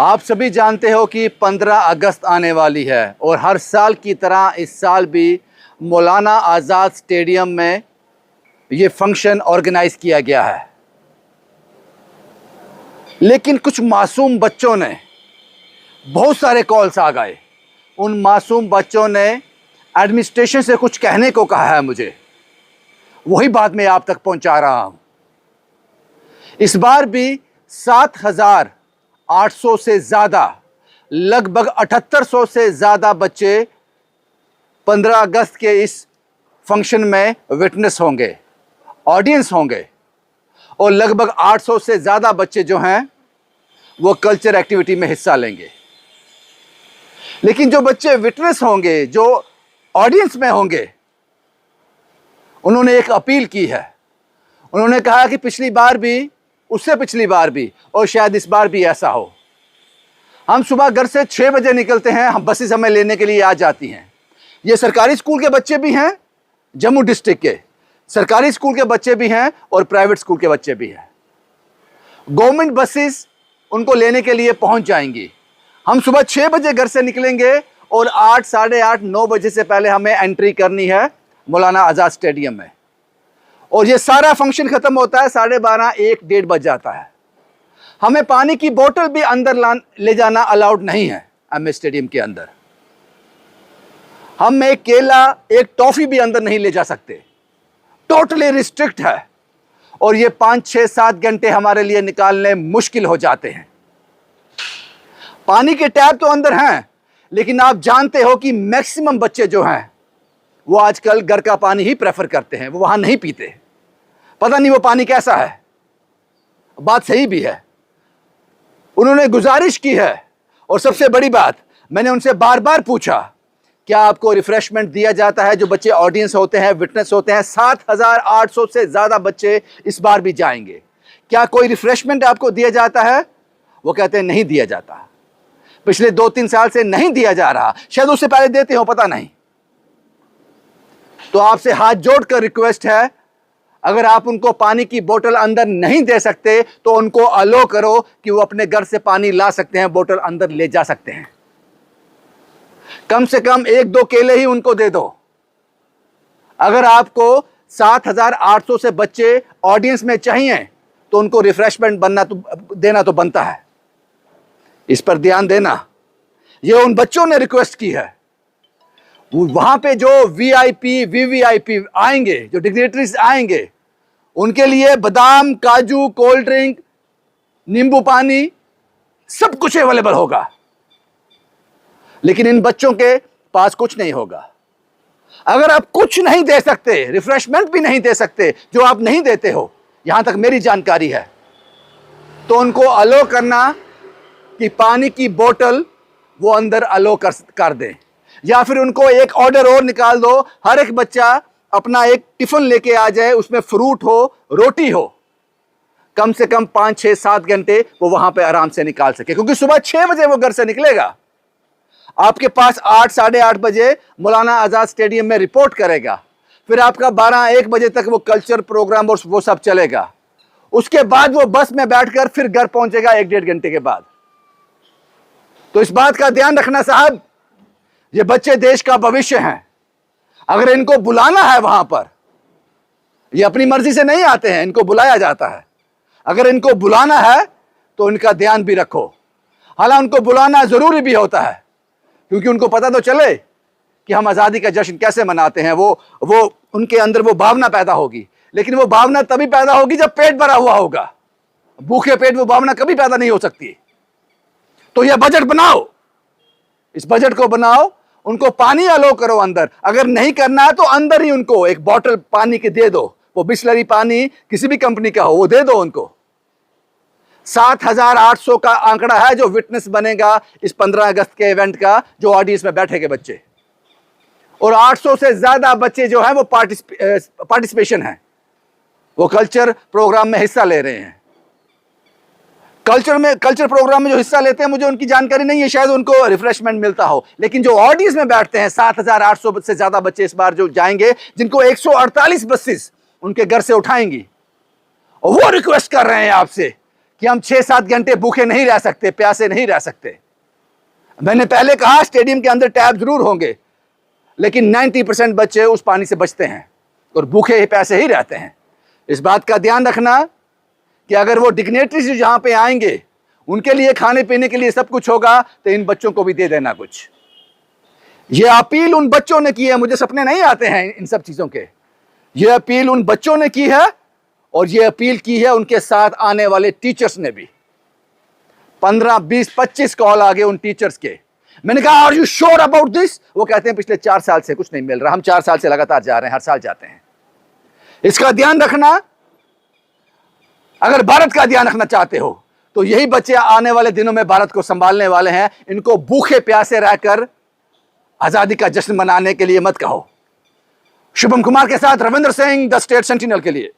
आप सभी जानते हो कि 15 अगस्त आने वाली है और हर साल की तरह इस साल भी मौलाना आज़ाद स्टेडियम में ये फंक्शन ऑर्गेनाइज किया गया है। लेकिन कुछ मासूम बच्चों ने, बहुत सारे कॉल्स आ गए, उन मासूम बच्चों ने एडमिनिस्ट्रेशन से कुछ कहने को कहा है मुझे, वही बात मैं आप तक पहुंचा रहा हूं। इस बार भी 7,800 से ज़्यादा, लगभग 7,800 से ज़्यादा बच्चे 15 अगस्त के इस फंक्शन में विटनेस होंगे, ऑडियंस होंगे, और लगभग 800 से ज़्यादा बच्चे जो हैं वो कल्चर एक्टिविटी में हिस्सा लेंगे। लेकिन जो बच्चे विटनेस होंगे, जो ऑडियंस में होंगे, उन्होंने एक अपील की है। उन्होंने कहा कि पिछली बार भी, उससे पिछली बार भी, और शायद इस बार भी ऐसा हो। हम सुबह घर से 6 बजे निकलते हैं, हम बसेस हमें लेने के लिए आ जाती हैं। ये सरकारी स्कूल के बच्चे भी हैं, जम्मू डिस्ट्रिक्ट के सरकारी स्कूल के बच्चे भी हैं और प्राइवेट स्कूल के बच्चे भी हैं। गवर्नमेंट बसेस उनको लेने के लिए पहुंच जाएंगी। हम सुबह 6 बजे घर से निकलेंगे और 8, साढ़े 8, 9 बजे से पहले हमें एंट्री करनी है मौलाना आज़ाद स्टेडियम में। और ये सारा फंक्शन खत्म होता है 12:30, 1, 1:30 बज जाता है। हमें पानी की बोतल भी अंदर ले जाना अलाउड नहीं है एमए स्टेडियम के अंदर। हम एक केला, एक टॉफी भी अंदर नहीं ले जा सकते। टोटली रिस्ट्रिक्ट है। और ये 5, 6, 7 घंटे हमारे लिए निकालने मुश्किल हो जाते हैं। पानी के टैप तो अंदर हैं, लेकिन आप जानते हो कि मैक्सिमम बच्चे जो हैं वो आजकल घर का पानी ही प्रेफर करते हैं, वो वहां नहीं पीते। पता नहीं वो पानी कैसा है। बात सही भी है। उन्होंने गुजारिश की है, और सबसे बड़ी बात, मैंने उनसे बार बार पूछा, क्या आपको रिफ्रेशमेंट दिया जाता है? जो बच्चे ऑडियंस होते हैं, विटनेस होते हैं, 7,800 से ज्यादा बच्चे इस बार भी जाएंगे, क्या कोई रिफ्रेशमेंट आपको दिया जाता है? वो कहते हैं नहीं दिया जाता। पिछले 2-3 साल से नहीं दिया जा रहा, शायद उससे पहले देते हो, पता नहीं। तो आपसे हाथ जोड़कर रिक्वेस्ट है, अगर आप उनको पानी की बोतल अंदर नहीं दे सकते तो उनको अलो करो कि वो अपने घर से पानी ला सकते हैं, बोतल अंदर ले जा सकते हैं। कम से कम 1-2 केले ही उनको दे दो। अगर आपको 7,800 से बच्चे ऑडियंस में चाहिए तो उनको रिफ्रेशमेंट देना तो बनता है। इस पर ध्यान देना। ये उन बच्चों ने रिक्वेस्ट की है। वहां पे जो वीआईपी, वीवीआईपी आएंगे, जो डिग्नेटरीज आएंगे, उनके लिए बादाम, काजू, कोल्ड ड्रिंक, नींबू पानी, सब कुछ अवेलेबल होगा। लेकिन इन बच्चों के पास कुछ नहीं होगा। अगर आप कुछ नहीं दे सकते, रिफ्रेशमेंट भी नहीं दे सकते, जो आप नहीं देते हो, यहां तक मेरी जानकारी है, तो उनको अलो करना कि पानी की बोतल वो अंदर अलो कर दें, या फिर उनको एक ऑर्डर और निकाल दो, हर एक बच्चा अपना एक टिफिन लेके आ जाए, उसमें फ्रूट हो, रोटी हो। कम से कम 5, 6, 7 घंटे वो वहां पे आराम से निकाल सके, क्योंकि सुबह 6 बजे वो घर से निकलेगा, आपके पास 8, साढ़े 8 बजे मौलाना आज़ाद स्टेडियम में रिपोर्ट करेगा। फिर आपका 12, 1 बजे तक वो कल्चर प्रोग्राम और वो सब चलेगा। उसके बाद वो बस में बैठकर फिर घर पहुंचेगा 1-1.5 घंटे के बाद। तो इस बात का ध्यान रखना साहब, ये बच्चे देश का भविष्य हैं। अगर इनको बुलाना है वहां पर, ये अपनी मर्जी से नहीं आते हैं, इनको बुलाया जाता है। अगर इनको बुलाना है तो इनका ध्यान भी रखो। हालांकि उनको बुलाना जरूरी भी होता है, क्योंकि उनको पता तो चले कि हम आज़ादी का जश्न कैसे मनाते हैं। वो उनके अंदर वो भावना पैदा होगी। लेकिन वो भावना तभी पैदा होगी जब पेट भरा हुआ होगा। भूखे पेट वो भावना कभी पैदा नहीं हो सकती। तो यह बजट बनाओ, इस बजट को बनाओ, उनको पानी अलो करो अंदर। अगर नहीं करना है तो अंदर ही उनको एक बोतल पानी की दे दो, वो बिस्लरी पानी किसी भी कंपनी का हो, वो दे दो उनको। 7,800 का आंकड़ा है जो विटनेस बनेगा इस 15 अगस्त के इवेंट का, जो ऑडियंस में बैठेंगे बच्चे। और 800 से ज्यादा बच्चे जो हैं वो पार्टिसिपेशन है, वो कल्चर प्रोग्राम में हिस्सा ले रहे हैं। कल्चर प्रोग्राम में जो हिस्सा लेते हैं, मुझे उनकी जानकारी नहीं है, शायद उनको रिफ्रेशमेंट मिलता हो। लेकिन जो ऑडियंस में बैठते हैं, 7,800 से ज्यादा बच्चे इस बार जो जाएंगे, जिनको 148 बसेस उनके घर से उठाएंगी, और वो रिक्वेस्ट कर रहे हैं आपसे कि हम 6-7 घंटे भूखे नहीं रह सकते, प्यासे नहीं रह सकते। मैंने पहले कहा स्टेडियम के अंदर टैब जरूर होंगे, लेकिन 90% बच्चे उस पानी से बचते हैं और भूखे ही प्यासे ही रहते हैं। इस बात का ध्यान रखना कि अगर वो डिग्नेटरीज जो यहां पे आएंगे उनके लिए खाने पीने के लिए सब कुछ होगा, तो इन बच्चों को भी दे देना कुछ। ये अपील उन बच्चों ने की है, मुझे सपने नहीं आते हैं इन सब चीजों के। ये अपील उन बच्चों ने की है और ये अपील की है उनके साथ आने वाले टीचर्स ने भी। 15, 20, 25 कॉल आ गए उन टीचर्स के। मैंने कहा are you sure about this? वो कहते हैं पिछले 4 साल से कुछ नहीं मिल रहा, हम 4 साल से लगातार जा रहे हैं, हर साल जाते हैं। इसका ध्यान रखना। अगर भारत का ध्यान रखना चाहते हो तो यही बच्चे आने वाले दिनों में भारत को संभालने वाले हैं। इनको भूखे प्यासे रहकर आजादी का जश्न मनाने के लिए मत कहो। शुभम कुमार के साथ Ravindra Singh, the state sentinel के लिए।